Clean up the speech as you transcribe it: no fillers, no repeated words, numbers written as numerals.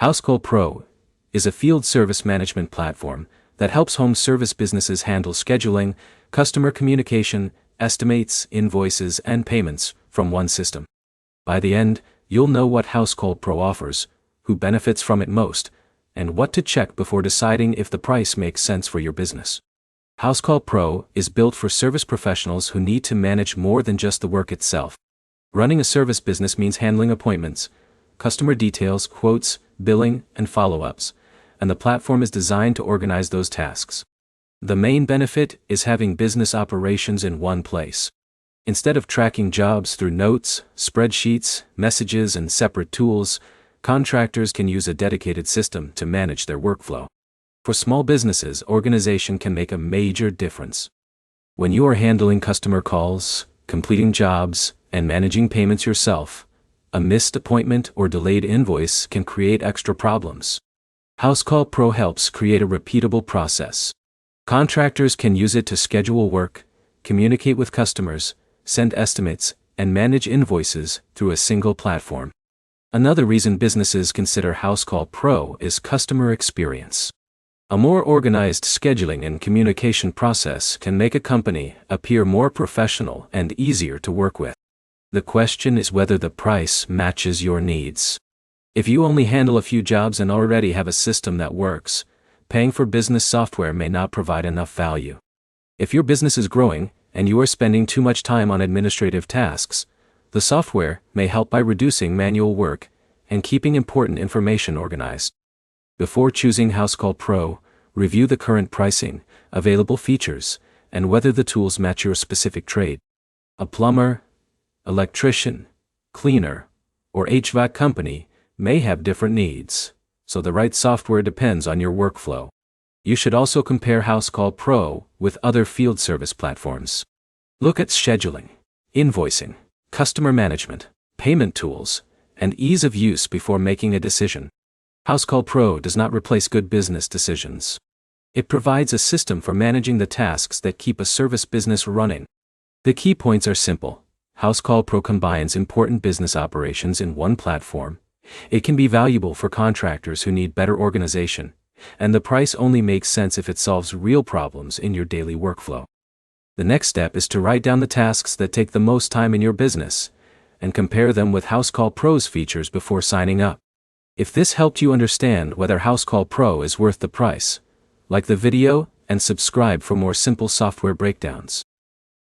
Housecall Pro is a field service management platform that helps home service businesses handle scheduling, customer communication, estimates, invoices, and payments from one system. By the end, you'll know what Housecall Pro offers, who benefits from it most, and what to check before deciding if the price makes sense for your business. Housecall Pro is built for service professionals who need to manage more than just the work itself. Running a service business means handling appointments, customer details, quotes, billing, and follow-ups, and the platform is designed to organize those tasks. The main benefit is having business operations in one place. Instead of tracking jobs through notes, spreadsheets, messages, and separate tools, contractors can use a dedicated system to manage their workflow. For small businesses, organization can make a major difference. When you are handling customer calls, completing jobs, and managing payments yourself, a missed appointment or delayed invoice can create extra problems. Housecall Pro helps create a repeatable process. Contractors can use it to schedule work, communicate with customers, send estimates, and manage invoices through a single platform. Another reason businesses consider Housecall Pro is customer experience. A more organized scheduling and communication process can make a company appear more professional and easier to work with. The question is whether the price matches your needs. If you only handle a few jobs and already have a system that works, paying for business software may not provide enough value. If your business is growing and you are spending too much time on administrative tasks, the software may help by reducing manual work and keeping important information organized. Before choosing Housecall Pro, review the current pricing, available features, and whether the tools match your specific trade. A plumber, electrician, cleaner, or HVAC company may have different needs, so the right software depends on your workflow. You should also compare Housecall Pro with other field service platforms. Look at scheduling, invoicing, customer management, payment tools, and ease of use before making a decision. Housecall Pro does not replace good business decisions. It provides a system for managing the tasks that keep a service business running. The key points are simple. Housecall Pro combines important business operations in one platform. It can be valuable for contractors who need better organization, and the price only makes sense if it solves real problems in your daily workflow. The next step is to write down the tasks that take the most time in your business, and compare them with Housecall Pro's features before signing up. If this helped you understand whether Housecall Pro is worth the price, like the video and subscribe for more simple software breakdowns.